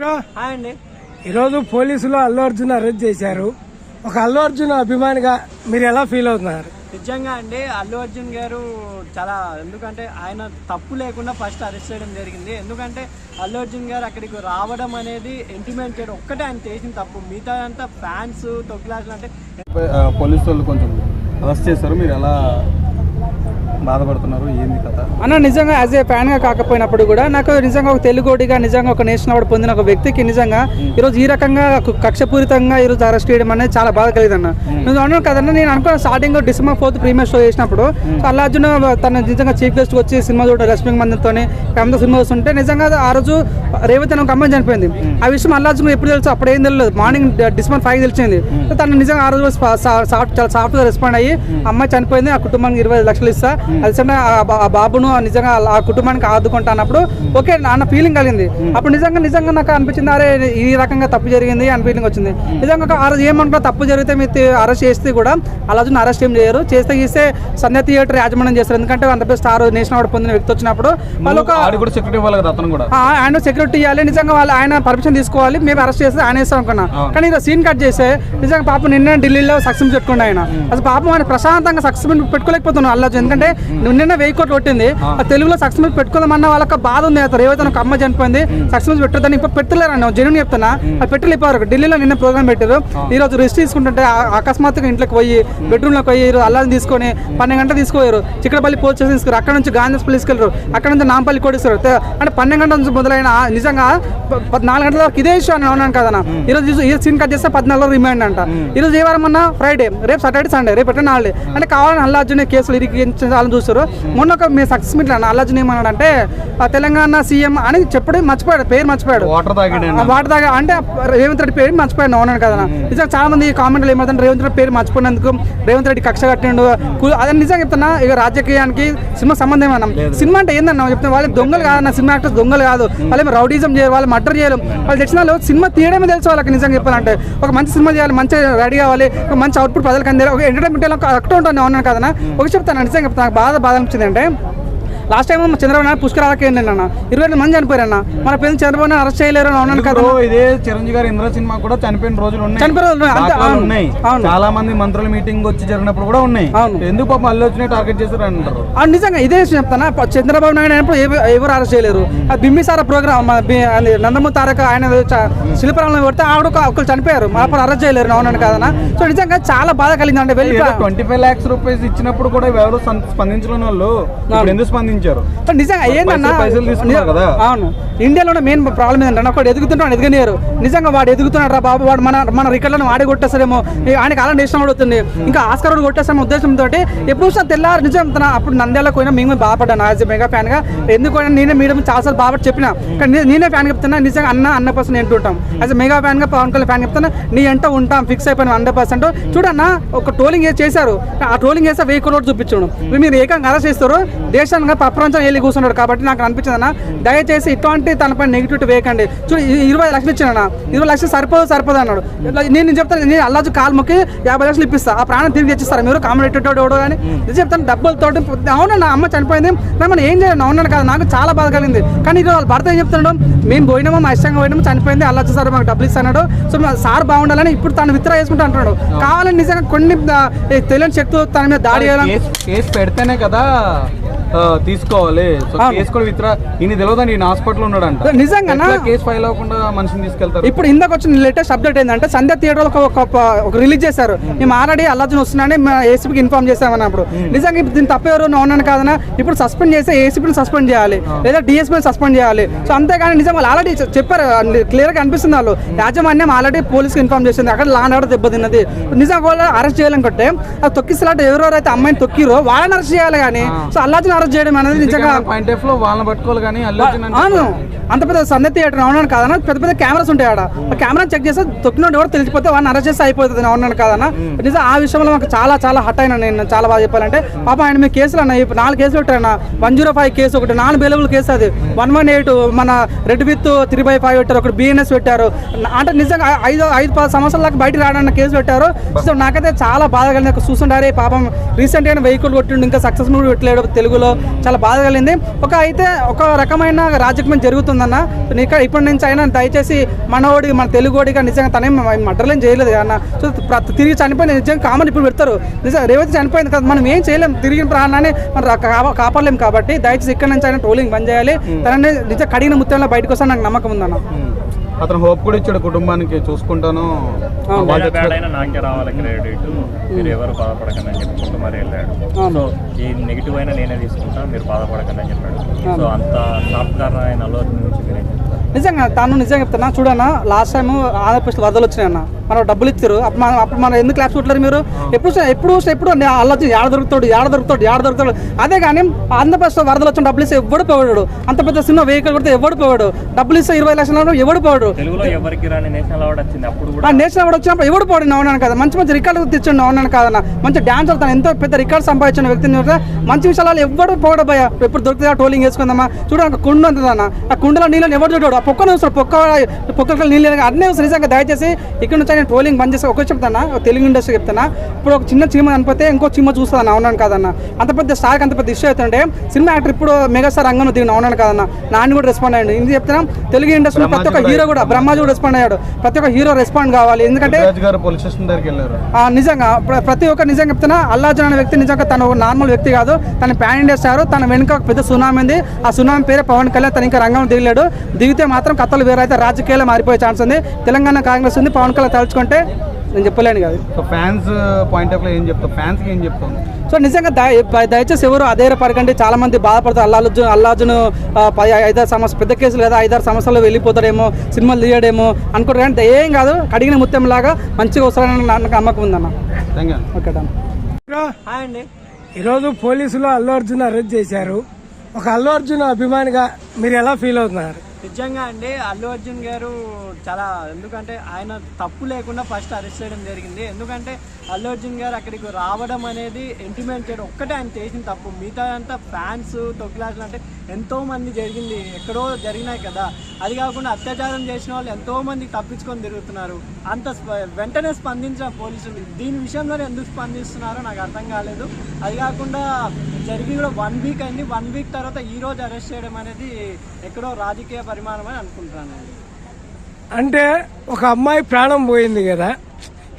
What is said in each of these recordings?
అండి ఈరోజు పోలీసులు అల్లు అర్జున్ అరెస్ట్ చేశారు. ఒక అల్లు అర్జున్ అభిమానిగా మీరు ఎలా ఫీల్ అవుతున్నారు? నిజంగా అండి అల్లు అర్జున్ గారు చాలా, ఎందుకంటే ఆయన తప్పు లేకుండా ఫస్ట్ అరెస్ట్ చేయడం జరిగింది. ఎందుకంటే అల్లు అర్జున్ గారు అక్కడికి రావడం అనేది ఇంటిమేట్ చేయడం ఒక్కటే ఆయన చేసిన తప్పు. మిగతా అంతా ఫ్యాన్స్ తొక్కిలాట్లు అంటే పోలీసు వాళ్ళు కొంచెం అరెస్ట్ చేశారు. మీరు ఎలా బాధపడుతున్నారు, ఏంది కథ అన్న? నిజంగా యాజ్ ఏ ఫ్యాన్గా కాకపోయినప్పుడు కూడా నాకు నిజంగా ఒక తెలుగుడిగా నిజంగా ఒక నేషనల్ అవార్డు పొందిన ఒక వ్యక్తికి నిజంగా ఈరోజు ఈ రకంగా కక్షపూరితంగా ఈరోజు అరెస్ట్ చేయడం అనేది చాలా బాధ కలిగిందన్న. నువ్వు అన్నాను కదన్నా, నేను అనుకున్న starting December 4th premiere show చేసినప్పుడు అల్లు అర్జున్ తన నిజంగా చీఫ్ గెస్ట్ వచ్చి సినిమా చూడ రష్మి మందితో అంత సినిమా వస్తుంటే నిజంగా ఆ రోజు రేవతి అని ఒక అమ్మాయి చనిపోయింది. ఆ విషయం అల్లు అర్జున్ ఎప్పుడు తెలుసు? అప్పుడు ఏం తెలియదు. మార్నింగ్ December 5 తెలిసింది. తను నిజంగా ఆ రోజు చాలా సాఫ్ట్గా రెస్పాండ్ అయ్యి అమ్మాయి చనిపోయింది, ఆ కుటుంబానికి 20 లక్షలు ఇస్తా, అది ఆ బాబును నిజంగా ఆ కుటుంబానికి ఆదుకుంటా అన్నప్పుడు ఓకే అన్న ఫీలింగ్ కలిగింది. అప్పుడు నిజంగా నాకు అనిపించింది, అరే ఈ రకంగా తప్పు జరిగింది అని ఫీలింగ్ వచ్చింది. నిజంగా ఆ రోజు ఏమనుకున్నా తప్పు జరిగితే మీరు అరెస్ట్ చేస్తే కూడా అలా అరెస్ట్ ఏం చేయరు. చేస్తే సంధ్య థియేటర్ యాజమాన్యం చేస్తారు. ఎందుకంటే అంత పెద్ద స్టార్ నేషనల్ అవార్డు పొందిన వ్యక్తి వచ్చినప్పుడు వాళ్ళు ఆయన సెక్యూరిటీ ఇవ్వాలి. నిజంగా వాళ్ళు ఆయన పర్మిషన్ తీసుకోవాలి. మేము అరెస్ట్ చేస్తే ఆయన వేస్తాం అనుకున్నా. కానీ ఇలా సీన్ కట్ చేస్తే నిజంగా పాపం నిన్న ఢిల్లీలో సక్సెస్ పెట్టుకున్నాడు ఆయన. అసలు పాపం ఆయన ప్రశాంతంగా సక్సెస్ పెట్టుకోలేకపోతున్నాడు అల్లు అర్జున్. ఎందుకంటే నిన్న 1000 కోట్లు కొట్టింది, తెలుగులో సక్సెస్ పెట్టుకుందామన్న వాళ్ళకి బాధ ఉంది. రేవతి ఒక అమ్మ చనిపోయింది, సక్సెస్ పెట్టదని ఇప్పుడు పెట్టలేరు అన్న. జనం చెప్తున్నా అది పెట్టలేపారు. ఢిల్లీలో నిన్న ప్రోగ్రామ్ పెట్టారు. ఈ రోజు రెస్ట్ తీసుకుంటుంటే అకస్మాత్తుగా ఇంట్లోకి పోయి బెడ్రూమ్లోకి పోయి అల్లాని తీసుకొని 12 గంటలు తీసుకుపోయారు. చిక్కడపల్లి పోలీస్ స్టేషన్ తీసుకురు. అక్కడ నుంచి గాంధీ తీసుకెళ్ళారు. అక్కడ నుంచి నాంపల్లి కూడా ఇస్తారు. అంటే 12 గంటల నుంచి మొదలైన నిజంగా 4 గంటల వరకు ఇదే ఇష్యూ అని ఉన్నాను కదన్నా. ఈరోజు ఈ సీన్ కట్ చేస్తే 14 రిమైండ్ అంట. ఈరోజు ఏ వారం అన్నా ఫ్రైడే, రేపు సాటర్డే సండే, రేపు ఎట్లా హాలిడే అంటే కావాలని అల్లు అర్జున్ కేసులు ఇరికించాలని చూస్తారు. మొన్న ఒక మీ సక్సెస్ మీట్ అల్లు అర్జున్ ఏమన్నాడంటే తెలంగాణ సీఎం అని చెప్పడం మర్చిపోయాడు, పేరు మర్చిపోయాడు. వాటర్ తాగా అంటే రేవంత్ రెడ్డి పేరు మర్చిపోయాడు అవునాను కదా. నిజంగా చాలా మంది కామెంట్లు ఏమవుతుంటే రేవంత్ రెడ్డి పేరు మర్చిపోయినందుకు రేవంత్ రెడ్డి కక్ష కట్టిండు అదని నిజంగా చెప్తున్నా. ఇక రాజకీయానికి సినిమా సంబంధం ఏమన్నా, సినిమా అంటే ఏందన్నా చెప్తున్నా. వాళ్ళు దొంగలు కాదన్న, సినిమా యాక్టర్స్ దొంగలు కాదు. వాళ్ళు రౌడీజం చేయాలి, వాళ్ళు మర్డర్ చేయాలి. వాళ్ళు తెచ్చిన వాళ్ళు సినిమా తీయడమే తెలుసు వాళ్ళకి. నిజంగా చెప్పాలంటే ఒక మంచి సినిమా చేయాలి, మంచిగా రెడీ కావాలి, ఒక మంచి అవుట్పుట్ ప్రజలకు అందాలి, ఒక ఎంటర్టైన్మెంట్ కరెక్ట్ ఉంటాను అవునాను కదన్నా. ఒక చెప్తాను నిజంగా చెప్తాను, బాధ అనిపించింది అంటే లాస్ట్ టైం చంద్రబాబు నాయుడు పుష్కరాలకి ఏంటన్నా 20 మంది చనిపోయారన్న. మన పేరు చంద్రబాబు నాయుడు అరెస్ట్ చేయలేరు అవునాను కదా. ఇదే చిరంజీవి గారు ఇంద్ర సినిమా కూడా చనిపోయిన రోజులు ఉన్నాయి. చాలా మంది మంత్రుల మీటింగ్ వచ్చి జరిగినప్పుడు కూడా ఉన్నాయి. ఎందుకు పాపం అల్లు అర్జున్ టార్గెట్ చేశారు అంటారు. నిజంగా ఇదే చెప్తానా, చంద్రబాబు నాయుడు అయినప్పుడు ఎవరు అరెస్ట్ చేయలేరు. బింబిసార ప్రోగ్రామ్ నందమూరి తారక ఆయన శిల్పరాలను కొడితే ఆవిడ ఒకరు చనిపోయారు, అప్పుడు అరెస్ట్ చేయలేరు అవునాను కదనా. సో నిజంగా చాలా బాధ కలిగింది. అంటే 25 lakhs రూపీస్ ఇచ్చినప్పుడు కూడా ఎవరు స్పందించలేని వాళ్ళు ఎందుకు స్పందించారు? నిజంగా ఏంటన్నా, అవును ఇండియాలో మెయిన్ ప్రాబ్లం ఏంటంటే ఒకటి ఎదుగుతున్నాడు, ఎదగనియరు. నిజంగా వాడు ఎదుగుతున్నాడు రా బాబు, వాడు మన రికార్డులను వాడే కొట్టేస్తారేమో, ఆయనకి అలా నేషనల్ అవార్డు అవుతుంది, ఇంకా ఆస్కార్ అవార్డు కొట్టేస్తామో ఉద్దేశంతో ఎప్పుడు చూసినా తెల్లారు. నిజం అప్పుడు నంద్యాలకు పోయినా మేము బాధపడ్డాను యాజ్ మెగా ఫ్యాన్గా. ఎందుకంటే నేనే మీడియం చాలాసార్లు బాగా చెప్పినా, కానీ నేనే ఫ్యాన్ చెప్తున్నా. నిజంగా అన్న పర్సన్ ఏంటూ ఉంటాం యాజ్ మెగా ఫ్యాన్గా, పవన్ కళ్యాణ్ ఫ్యాన్ చెప్తున్నా. నీ ఎంట ఉంటాం, ఫిక్స్ అయిపోయినా 100%. చూడన్నా ఒక ట్రోలింగ్ చేశారు, ఆ ట్రోలింగ్ చేస్తే 1000 కోట్లు చూపించడం. మీరు ఏకంగా అరెస్ట్ చేస్తారు, దేశాన్ని ప్రపంచం వెళ్ళి కూర్చున్నాడు. కాబట్టి నాకు అనిపించింది అన్న, దయచేసి ఇటువంటి తనపై నెగిటివిటీ వేయకండి. చూడు 20 లక్షలు ఇచ్చానన్నా, 20 లక్షలు సరిపోదు అన్నాడు. నేను చెప్తాను, నేను అల్లాజు కాలు మొక్కి 50 లక్షలు ఇప్పిస్తా, ఆ ప్రాణం తిరిగి తెచ్చిస్తారు. మీరు కామెంటేటోడు ఎవడో కానీ ఇది చెప్తాను డబ్బులతోటి. అవునన్నా అమ్మ చనిపోయింది, మనం ఏం చేయాలి అవునాను కదా. నాకు చాలా బాధ కలిగింది. కానీ ఈరోజు వాళ్ళ భర్త ఏం చెప్తున్నాడు, మేము పోయినామో మా ఇష్టంగా పోయినామో చనిపోయింది, అల్లాజు సార్ మాకు డబ్బులు ఇస్తున్నాడు, సో సార్ బాగుండాలని ఇప్పుడు తను విత్డ్రా చేసుకుంటూ అంటున్నాడు. కావాలని నిజంగా కొన్ని తెలియని శక్తులు తన మీద దాడి చేయాలని కేసు పెడితేనే కదా తీసుకోవాలి. తెలియదండి హాస్పిటల్ ఉన్నాడంట. నిజంగా కేసు ఫైల్ అవ్వకుండా మనిషిని తీసుకెళ్తారు. ఇప్పుడు ఇందాక వచ్చిన లేటెస్ట్ అప్డేట్ ఏంటంటే సంధ్య థియేటర్ ఒక రిలీజ్ చేశారు. మేము ఆల్రెడీ అల్లు అర్జున్ వస్తున్నాడని ఏసీపీకి ఇన్ఫార్మ్ చేసామన్నప్పుడు. నిజంగా దీన్ని తప్పేవారు అవునాను కాదన్నా. ఇప్పుడు సస్పెండ్ చేస్తే ఏసీపీని సస్పెండ్ చేయాలి, లేదా డిఎస్పీని సస్పెండ్ చేయాలి. సో అంతేగాని నిజంగా వాళ్ళు ఆల్రెడీ చెప్పారు, క్లియర్గా అనిపిస్తుంది. వాళ్ళు యాజమాన్యం ఆల్రెడీ పోలీస్కి ఇన్ఫార్మ్ చేసింది, అక్కడ లా అండ్ ఆర్డర్ దెబ్బతిన్నది. నిజంగా వాళ్ళు అరెస్ట్ చేయాలనుకుంటే అది తొక్కిసలాట ఎవరెవరైతే అమ్మాయిని తొక్కిరో వాళ్ళని అరెస్ట్ చేయాలి. కానీ సో అల్లు అర్జున్ అరెస్ట్ చేయడం అనేది నిజంగా పాయింట్ ఆఫ్ లో వాళ్ళని పట్టుకోవాలి. కానీ అవును అంత పెద్ద సంధ్య థియేటర్ అవునాను కాదన్నా, పెద్ద కెమెరాస్ ఉంటాయి ఆడ. ఆ కెమెరా చెక్ చేస్తే తొక్కినోడు ఎవరు తెలిసిపోతే వాళ్ళని అరెస్ట్ చేస్తే అయిపోతుంది అవునాను కాదన్నా. నిజం ఆ విషయంలో మాకు చాలా హట్ అయినా నేను చాలా బాగా చెప్పాలంటే. పాప ఆయన మీ కేసులు అన్న 4 కేసులు పెట్టారన్న. 105 కేసు ఒకటి, 4 బెయిలబుల్ కేసు, అది 118 మన రెడ్ విత్ 3/5 పెట్టారు, ఒకటి బిఎన్ఎస్ పెట్టారు. అంటే నిజంగా 5-10 సంవత్సరాల దాకా బయటకు రావడానికి కేసు పెట్టారు. సో నాకైతే చాలా బాధ కలిగింది. చూస్తుంటారే పాపం రీసెంట్గా 1000 కోట్లు కొట్టిండు, ఇంకా సక్సెస్ఫుల్ పెట్టలేడు తెలుగులో. చాలా బాధ కలిగింది. ఒక రకమైన రాజకీయం జరుగుతుంది ఉందన్న. ఇప్పటి నుంచి అయినా దయచేసి మనోడి మన తెలుగుడిగా నిజంగా తనే మర్డర్లేం చేయలేదు అన్న. సో తిరిగి చనిపోయింది నిజంగా కామన్ ఇప్పుడు పెడతారు. నిజంగా రేవతి చనిపోయింది కదా, మనం ఏం చేయలేం, తిరిగిన ప్రాణాన్ని మనం కాపాడలేం. కాబట్టి దయచేసి ఇక్కడ నుంచి అయినా ట్రోలింగ్ బంద్ చేయాలి. తనని నిజంగా కడిగిన ముత్యంలో బయటకు వస్తాను నాకు నమ్మకం ఉందన్న. అతను హోప్ కూడా ఇచ్చాడు కుటుంబానికి, చూసుకుంటాను నాకే రావాలి క్రెడిట్, మీరు ఎవరు బాధపడకండి అని చెప్పుకుంటూ మరి వెళ్ళాడు. సో ఈ నెగిటివ్ అయినా నేనే తీసుకుంటా, మీరు బాధపడకండి అని చెప్పాడు. సో అంత సాఫ్ట్వేర్ ఆయన అల్లు అర్జున్ గురించి మీరే నిజంగా తను నిజంగా చెప్తున్నా చూడన్నా. లాస్ట్ టైం ఆంధ్రప్రదేశ్ వరదలు వచ్చినాయన్న, మనం డబ్బులు ఇచ్చారు. అప్పుడు మనం ఎందుకు క్లాస్ చూడలేరు మీరు? ఎప్పుడు అల్లొచ్చి ఏడ దొరుకుతాడు. అదే కానీ ఆంధ్రప్రదేశ్ వరదలు వచ్చిన డబ్బులు ఇస్తే ఎవడు పోవాడు. అంత పెద్ద సినిమా వెహికల్ కొడితే ఎవడు పోవాడు. డబ్బులు ఇస్తే 20 లక్షలు ఎవడు పోవాడు. తెలుగులో ఎవరికి రాని నేషనల్ అవార్డు వచ్చింది, అప్పుడు నేషనల్ అవార్డు వచ్చినప్పుడు ఎవడు పోడు. అవునాను కదా, మంచి రికార్డు తెచ్చిండు. అవునాను కాదన్న, మంచి డాన్స్ అవుతాను. ఎంతో పెద్ద రికార్డు సంపాదించిన వ్యక్తిని మంచి విషయాలు ఎవడు పోవడం భయ. ఎప్పుడు దొరికితే ట్రోలింగ్ చేసుకుందామా. చూడండి కుండ ఉంటుందన్న, ఆ కుండలో నీళ్ళని ఎవరు చూడాడు. ఆ పొక్కను చూస్తాడు, పొక్కలు నీళ్ళు అన్నీ వస్తారు. నిజంగా దయచేసి ఇక్కడ నుంచి నేను ట్రోలింగ్ బంద్ చేసి ఒక చెప్తాను, తెలుగు ఇండస్ట్రీ చెప్తాను. ఇప్పుడు ఒక చిన్న చీమ అనిపోతే ఇంకో చీమ చూస్తాను. అవునాను కాదన్న, అంత పెద్ద స్టార్కి అంత పెద్ద ఇష్యూ అవుతుంటే సినిమా యాక్టర్ ఇప్పుడు మెగాస్టార్ రంగంలో దిగిన. అవునాను కాదన్న, నాని కూడా రెస్పాండ్ అయ్యాడు. ఇది చెప్తున్నా, తెలుగు ఇండస్ట్రీ ప్రతి ఒక్క హీరో కూడా, బ్రహ్మాజీ కూడా రెస్పాండ్ అయ్యాడు. ప్రతి ఒక్క హీరో రెస్పాండ్ కావాలి. ఎందుకంటే నిజంగా ప్రతి ఒక్క నిజంగా చెప్తున్నా, అల్లు అర్జున్ అనే వ్యక్తి నిజంగా తను నార్మల్ వ్యక్తి కాదు. తన ప్యాన్ ఇండియా స్టార్. తన వెనుక పెద్ద సునామీ ఉంది. ఆ సునామీ పేరే పవన్ కళ్యాణ్. తను ఇంకా రంగంలో దిగలేడు. దిగితే మాత్రం కథలు వేరే అయితే రాజకీయాలు మారిపోయే ఛాన్స్ ఉంది. తెలంగాణ కాంగ్రెస్ ఉంది, పవన్ కళ్యాణ్ తలుచుకుంటే నేను చెప్పలేను కాదు. సో ఫ్యాన్స్ పాయింట్ ఆఫ్ లో ఏం చెప్తాం, ఫ్యాన్స్ కి ఏం చెప్తాం? సో నిజంగా దయచేసి ఎవరు అధైర్యపడకండి. చాలా మంది బాధపడతారు. అల్లు అర్జున్ 5-6 సంవత్సరాలు పెద్ద కేసులు కదా, 5-6 సంవత్సరాలు వెళ్ళిపోతాడేమో, సినిమాలు తీయడేమో అనుకుంటారు. కానీ ఏం కాదు, కడిగిన ముత్యం లాగా మంచిగా వస్తారని నాకు నమ్మకం ఉందన్న. Okay done. హాయ్ అండి. ఈరోజు పోలీసులు అల్లు అర్జున్ అరెస్ట్ చేశారు. ఒక అల్లు అర్జున్ అభిమానిగా మీరు ఎలా ఫీల్ అవుతున్నారు? నిజంగా అండి, అల్లు అర్జున్ గారు చాలా, ఎందుకంటే ఆయన తప్పు లేకుండా ఫస్ట్ అరెస్ట్ చేయడం జరిగింది. ఎందుకంటే అల్లు అర్జున్ గారు అక్కడికి రావడం అనేది ఇంటిమేట్ చేయడం ఒక్కటే ఆయన చేసిన తప్పు. మిగతా అంతా ఫ్యాన్స్ తొక్కిలాటలు అంటే ఎంతో మంది జరిగింది, ఎక్కడో జరిగినాయి కదా. అది కాకుండా అత్యాచారం చేసిన వాళ్ళు ఎంతో మంది తప్పించుకొని తిరుగుతున్నారు. అంత వెంటనే స్పందించిన పోలీసులు దీని విషయంలోనే ఎందుకు స్పందిస్తున్నారో నాకు అర్థం కాలేదు. అది కాకుండా జరిగి కూడా 1 వీక్ అయింది. 1 వీక్ తర్వాత ఈ రోజు అరెస్ట్ చేయడం అనేది ఎక్కడో రాజకీయ పరిమాణం అని అనుకుంటున్నాను. అంటే ఒక అమ్మాయి ప్రాణం పోయింది కదా,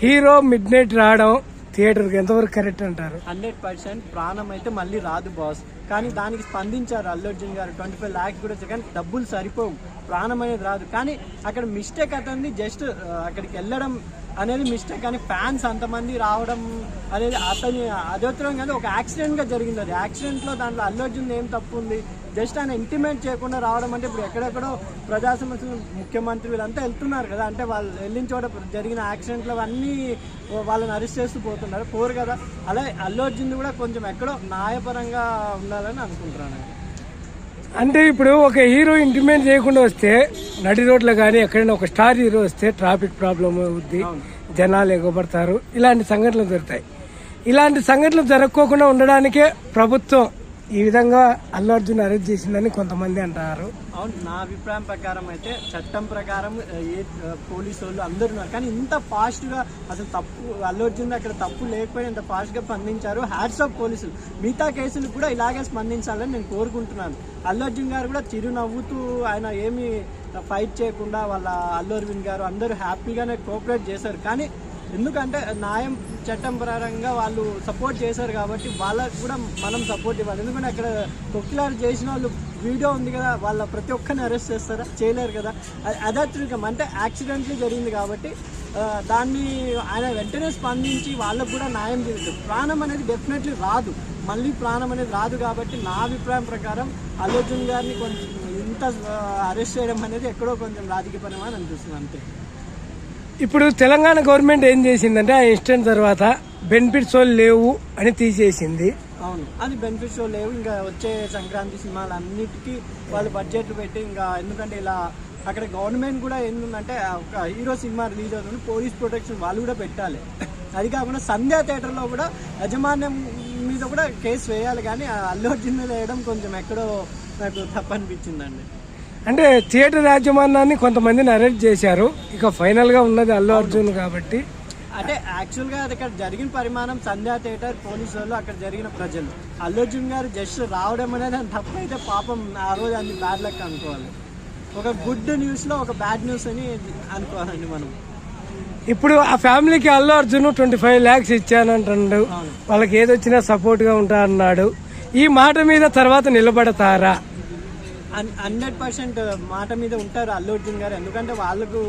హీరో మిడ్ నైట్ రావడం థియేటర్కి ఎంతవరకు కరెక్ట్ అంటారు? 100% ప్రాణం అయితే మళ్ళీ రాదు బాస్. కానీ దానికి స్పందించారు అల్లు అర్జున్ గారు. 25 lakhs కూడా కానీ డబ్బులు సరిపోవు, ప్రాణం అనేది రాదు. కానీ అక్కడ మిస్టేక్ అతనిది, జస్ట్ అక్కడికి వెళ్ళడం అనేది మిస్టేక్. కానీ ఫ్యాన్స్ అంతమంది రావడం అనేది అతని అదొత్తరం కానీ ఒక యాక్సిడెంట్గా జరిగింది. అది యాక్సిడెంట్లో దాంట్లో అల్లు అర్జున్ ఏం తప్పు ఉంది? జస్ట్ ఆయన ఇంటిమేట్ చేయకుండా రావడం అంటే ఇప్పుడు ఎక్కడెక్కడో ప్రజా సమస్యలు ముఖ్యమంత్రి వీళ్ళంతా వెళ్తున్నారు కదా, అంటే వాళ్ళు వెళ్ళిన చోట జరిగిన యాక్సిడెంట్లు అవన్నీ వాళ్ళని అరెస్ట్ చేస్తూ పోరు కదా. అలాగే అల్లు అర్జున్ కూడా కొంచెం ఎక్కడో న్యాయపరంగా ఉండాలని అనుకుంటున్నాను. అంటే ఇప్పుడు ఒక హీరో ఇంటిమేట్ చేయకుండా వస్తే నడి రోడ్లో కానీ ఎక్కడైనా ఒక స్టార్ హీరో వస్తే ట్రాఫిక్ ప్రాబ్లం అవుద్ది, జనాలు ఎగబడతారు, ఇలాంటి సంఘటనలు జరుగుతాయి. ఇలాంటి సంఘటనలు జరగకోకుండా ఉండడానికే ప్రభుత్వం ఈ విధంగా అల్లు అర్జున్ అరెస్ట్ చేసిందని కొంతమంది అంటారు. అవును, నా అభిప్రాయం ప్రకారం అయితే చట్టం ప్రకారం పోలీసు వాళ్ళు అందరూ ఉన్నారు. కానీ ఇంత ఫాస్ట్గా అసలు తప్పు అల్లు అర్జున్ అక్కడ తప్పు లేకపోయినా ఇంత ఫాస్ట్గా స్పందించారు. హ్యాట్స్ ఆఫ్ పోలీసులు. మిగతా కేసులు కూడా ఇలాగే స్పందించాలని నేను కోరుకుంటున్నాను. అల్లు అర్జున్ గారు కూడా చిరునవ్వుతూ ఆయన ఏమీ ఫైట్ చేయకుండా వాళ్ళ అల్లు అరవింద్ గారు అందరూ హ్యాపీగానే కోఆపరేట్ చేశారు. కానీ ఎందుకంటే న్యాయం చట్టం ప్రకారంగా వాళ్ళు సపోర్ట్ చేశారు కాబట్టి వాళ్ళకు కూడా మనం సపోర్ట్ ఇవ్వాలి. ఎందుకంటే అక్కడ తొక్కిలాట చేసిన వాళ్ళు వీడియో ఉంది కదా, వాళ్ళ ప్రతి ఒక్కరిని అరెస్ట్ చేస్తారా? చేయలేరు కదా. అదాత్రికం అంటే యాక్సిడెంట్లు జరిగింది కాబట్టి దాన్ని ఆయన వెంటనే స్పందించి వాళ్ళకు కూడా న్యాయం చేస్తారు. ప్రాణం అనేది డెఫినెట్లీ రాదు, మళ్ళీ ప్రాణం అనేది రాదు. కాబట్టి నా అభిప్రాయం ప్రకారం అల్లు అర్జున్ గారిని కొంచెం ఇంత అరెస్ట్ చేయడం అనేది ఎక్కడో కొంచెం రాజకీయపరమని అనిపిస్తుంది అంతే. ఇప్పుడు తెలంగాణ గవర్నమెంట్ ఏం చేసిందంటే ఆ ఇన్సిడెంట్ తర్వాత బెనిఫిట్స్ లేవు అని తీసేసింది. అవును, అది బెనిఫిట్స్ లేవు. ఇంకా వచ్చే సంక్రాంతి సినిమాలు అన్నిటికీ వాళ్ళు బడ్జెట్లు పెట్టి ఇంకా, ఎందుకంటే ఇలా అక్కడ గవర్నమెంట్ కూడా ఏంటంటే ఒక హీరో సినిమా రిలీజ్ అవుతుంది, పోలీస్ ప్రొటెక్షన్ వాళ్ళు కూడా పెట్టాలి. అది కాకుండా సంధ్యా థియేటర్లో కూడా యాజమాన్యం మీద కూడా కేసు వేయాలి. కానీ అల్లు అర్జున్ మీద వేయడం కొంచెం ఎక్కడో నాకు తప్పనిపించిందండి. అంటే థియేటర్ యాజమాన్యాన్ని కొంతమందిని అరెస్ట్ చేశారు. ఇక ఫైనల్ గా ఉన్నది అల్లు అర్జున్ కాబట్టి, అంటే యాక్చువల్గా అది అక్కడ జరిగిన పరిమాణం సంధ్యా థియేటర్, పోలీసు వాళ్ళు, అక్కడ జరిగిన ప్రజలు. అల్లు అర్జున్ గారు జస్ట్ రావడం అనేది తప్పైతే పాపం ఆ రోజు అన్ని బ్యాడ్ లక్ అనుకోవాలి. ఒక గుడ్ న్యూస్లో ఒక బ్యాడ్ న్యూస్ అని అనుకోవాలండి మనం. ఇప్పుడు ఆ ఫ్యామిలీకి అల్లు అర్జున్ 25 lakhs ఇచ్చానంటాడు, వాళ్ళకి ఏదొచ్చినా సపోర్ట్ గా ఉంటా అన్నాడు. ఈ మాట మీద తర్వాత నిలబడతారా? 100% మాట మీద ఉంటారు అల్లు అర్జున్ గారు. ఎందుకంటే వాళ్ళకు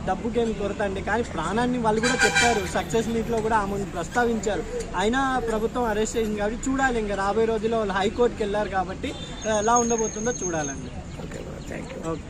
డబ్బుకేమి కొరత అండి, కానీ ప్రాణాన్ని వాళ్ళు కూడా చెప్పారు. సక్సెస్ మీట్లో కూడా ఆమెను ప్రస్తావించారు. అయినా ప్రభుత్వం అరెస్ట్ చేసింది కాబట్టి చూడాలి. ఇంకా రాబోయే రోజుల్లో వాళ్ళు హైకోర్టుకి వెళ్ళారు కాబట్టి ఎలా ఉండబోతుందో చూడాలండి. Okay, thank you. ఓకే.